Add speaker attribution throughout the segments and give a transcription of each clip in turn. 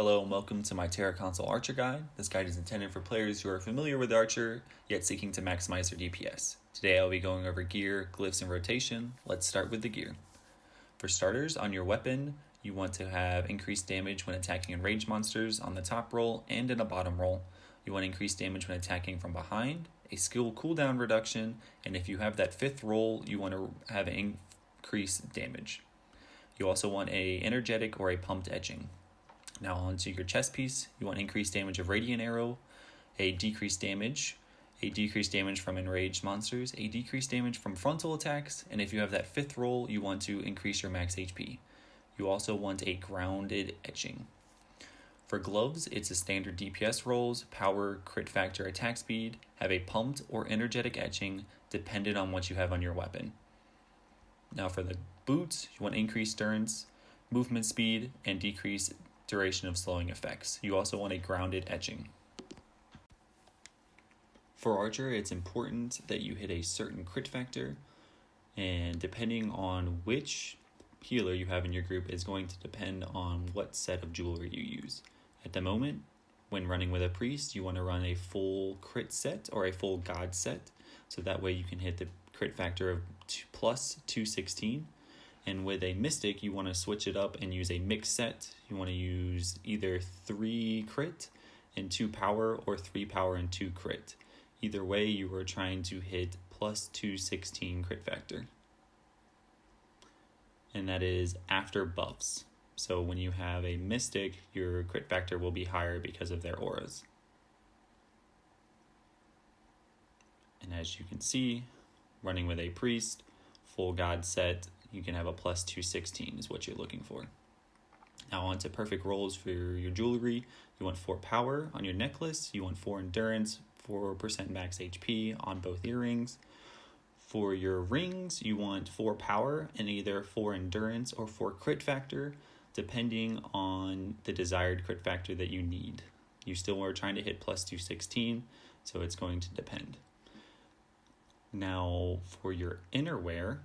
Speaker 1: Hello and welcome to my Tera console Archer guide. This guide is intended for players who are familiar with Archer, yet seeking to maximize their DPS. Today I'll be going over gear, glyphs, and rotation. Let's start with the gear. For starters, on your weapon, you want to have increased damage when attacking enraged monsters on the top roll and in a bottom roll. You want increased damage when attacking from behind, a skill cooldown reduction, and if you have that fifth roll, you want to have increased damage. You also want a energetic or a pumped etching. Now onto your chest piece, you want increased damage of Radiant Arrow, a decreased damage from enraged monsters, a decreased damage from frontal attacks, and if you have that fifth roll, you want to increase your max HP. You also want a grounded etching. For gloves, it's a standard DPS rolls, power, crit factor, attack speed, have a pumped or energetic etching dependent on what you have on your weapon. Now for the boots, you want increased endurance, movement speed, and decreased duration of slowing effects. You also want a grounded etching. For Archer, it's important that you hit a certain crit factor, and depending on which healer you have in your group is going to depend on what set of jewelry you use. At the moment, when running with a priest, you want to run a full crit set or a full god set, so that way you can hit the crit factor of plus 216. And with a mystic, you want to switch it up and use a mix set. You want to use either 3 crit and 2 power or 3 power and 2 crit. Either way, you are trying to hit plus 216 crit factor. And that is after buffs. So when you have a mystic, your crit factor will be higher because of their auras. And as you can see, running with a priest, full god set, you can have a plus 216 is what you're looking for. Now on to perfect rolls for your jewelry. You want 4 power on your necklace. You want 4 endurance, 4% max HP on both earrings. For your rings, you want 4 power and either 4 endurance or 4 crit factor, depending on the desired crit factor that you need. You still are trying to hit plus 216, so it's going to depend. Now for your innerwear,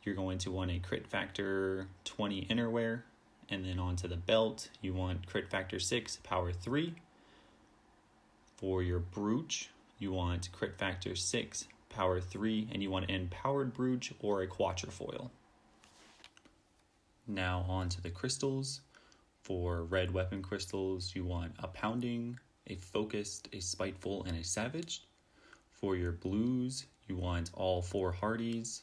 Speaker 1: you're going to want a crit factor 20 innerwear, and then onto the belt, you want crit factor 6, power 3. For your brooch, you want crit factor 6, power 3, and you want an empowered brooch or a quatrefoil. Now onto the crystals. For red weapon crystals, you want a pounding, a focused, a spiteful, and a savage. For your blues, you want all 4 hardies.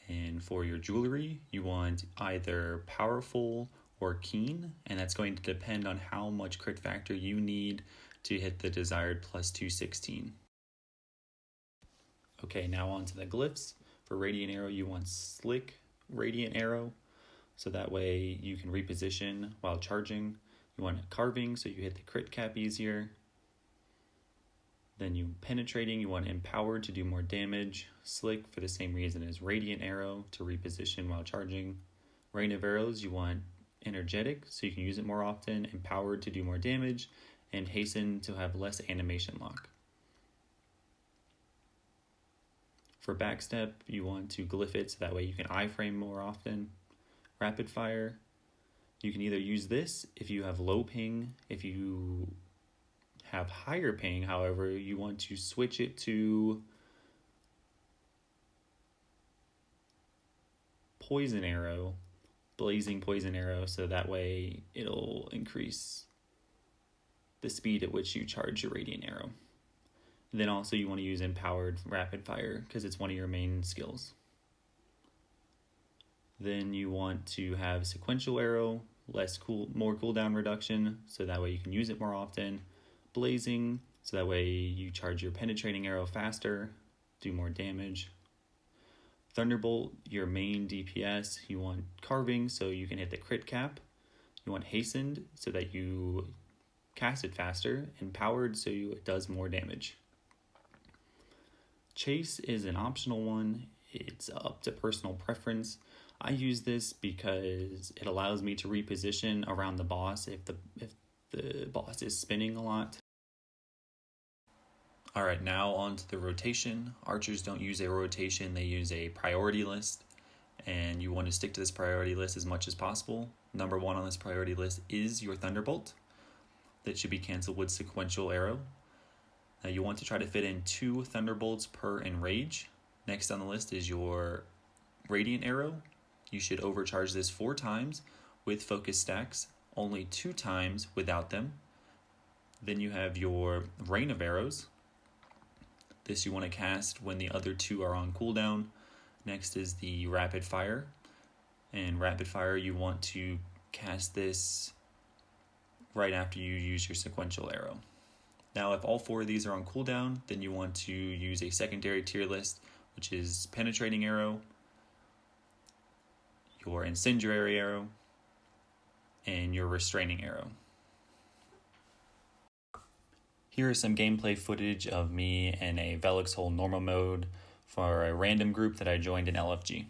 Speaker 1: And for your jewelry, you want either powerful or keen, and that's going to depend on how much crit factor you need to hit the desired plus 216. Okay, now on to the glyphs. For Radiant Arrow, you want Slick Radiant Arrow, so that way you can reposition while charging. You want carving, so you hit the crit cap easier. Then you penetrating, you want empowered to do more damage. Slick for the same reason as Radiant Arrow, to reposition while charging. Rain of Arrows, you want energetic, so you can use it more often. Empowered to do more damage. And hasten to have less animation lock. For backstep, you want to glyph it so that way you can iframe more often. Rapid fire, you can either use this if you have low ping. If you have higher ping, however, you want to switch it to poison arrow, blazing poison arrow, so that way it'll increase the speed at which you charge your radiant arrow. And then also you want to use empowered rapid fire because it's one of your main skills. Then you want to have sequential arrow, more cooldown reduction, so that way you can use it more often. Blazing, so that way you charge your penetrating arrow faster, do more damage. Thunderbolt, your main DPS, you want carving so you can hit the crit cap. You want hastened so that you cast it faster, and powered so it does more damage. Chase is an optional one. It's up to personal preference. I use this because it allows me to reposition around the boss if the boss is spinning a lot. Alright, now on to the rotation. Archers don't use a rotation, they use a priority list, and you want to stick to this priority list as much as possible. Number 1 on this priority list is your Thunderbolt. that should be canceled with sequential arrow. Now you want to try to fit in 2 thunderbolts per enrage. Next on the list is your radiant arrow. You should overcharge this 4 times with focus stacks, only 2 times without them. Then you have your rain of arrows. This you want to cast when the other 2 are on cooldown. Next is the rapid fire. And rapid fire, you want to cast this right after you use your sequential arrow. Now if all 4 of these are on cooldown, then you want to use a secondary tier list, which is penetrating arrow, your incendiary arrow, and your restraining arrow. Here is some gameplay footage of me in a Velix Hole normal mode for a random group that I joined in LFG.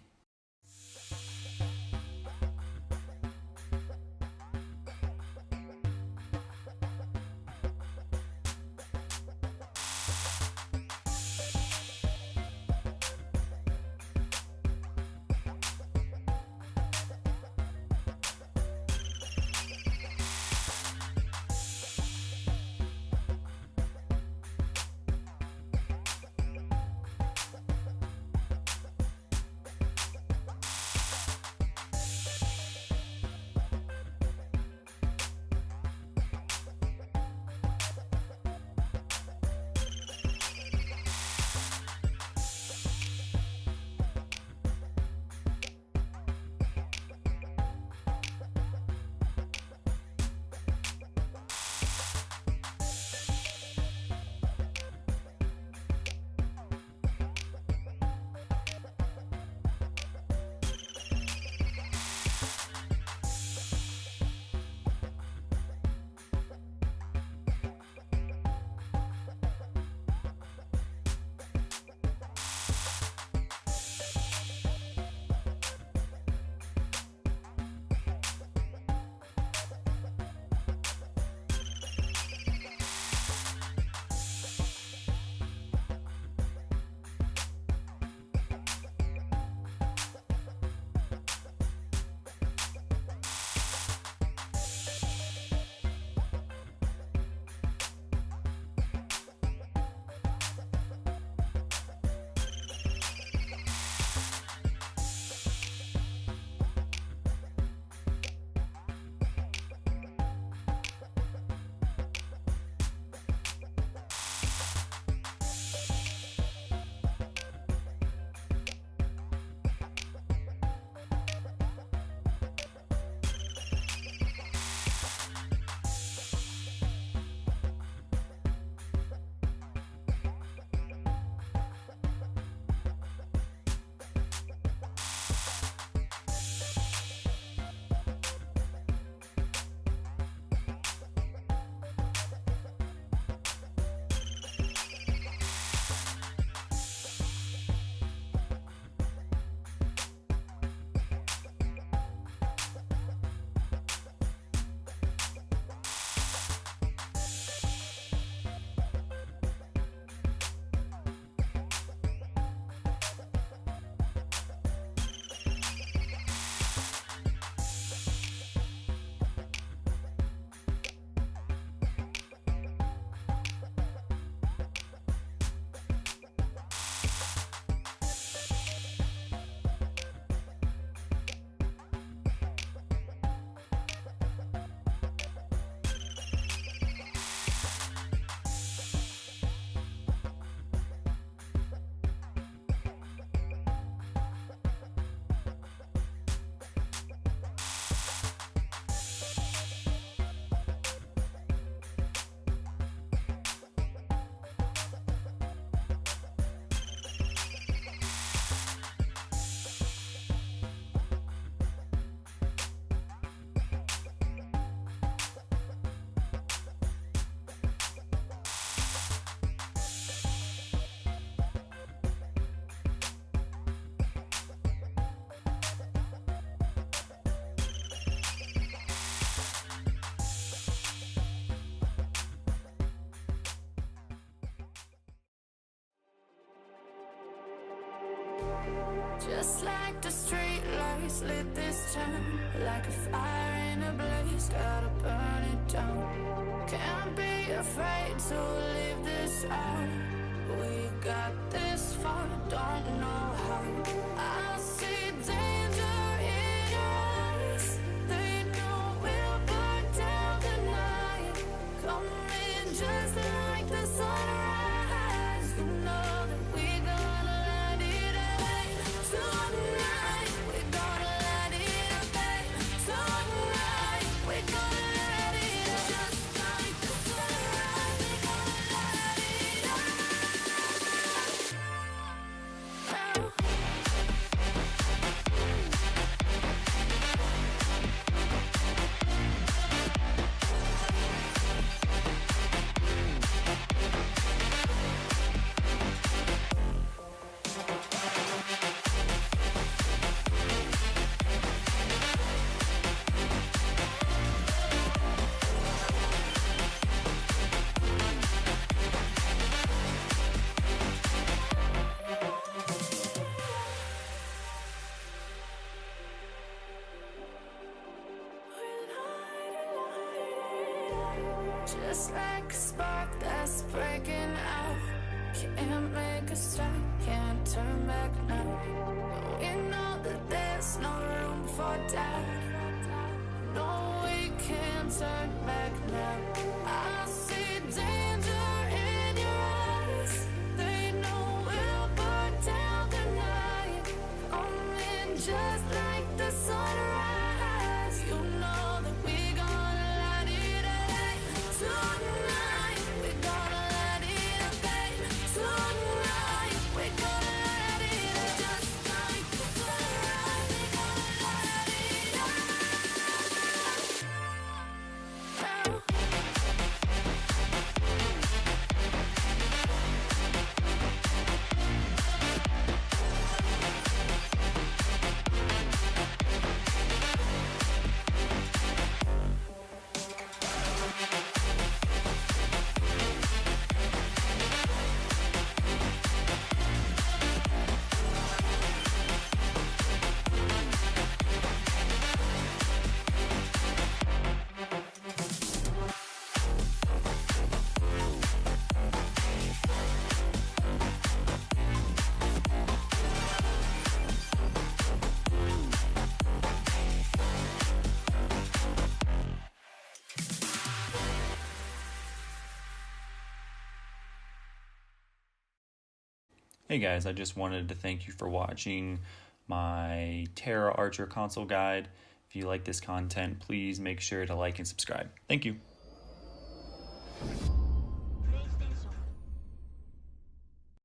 Speaker 2: Just like the street light eyes lit this town like a fire in a blaze, gotta burn it down. Can't be afraid to leave this out. We got this far, don't know how. I see danger in your eyes. They know we'll burn down the night. Coming just like the sunrise. You know that we gonna light it up. Tonight, we gonna light it up, babe. Tonight, we gonna light it up. Just like the sunrise, we gonna light it up. Just like a spark that's breaking out. Can't make a stop, can't turn back now. We know that there's no room for doubt. No, we can't turn back now. I see danger in your eyes. They know we'll burn down the night. Coming just like the sunrise. You know that we gonna light it up. Tonight, we gonna light it up, babe. Tonight, we gonna light it up. Just like the sunrise, we gonna light it up.
Speaker 1: Hey guys, I just wanted to thank you for watching my Tera Archer console guide. If you like this content, please make sure to like and subscribe. Thank you.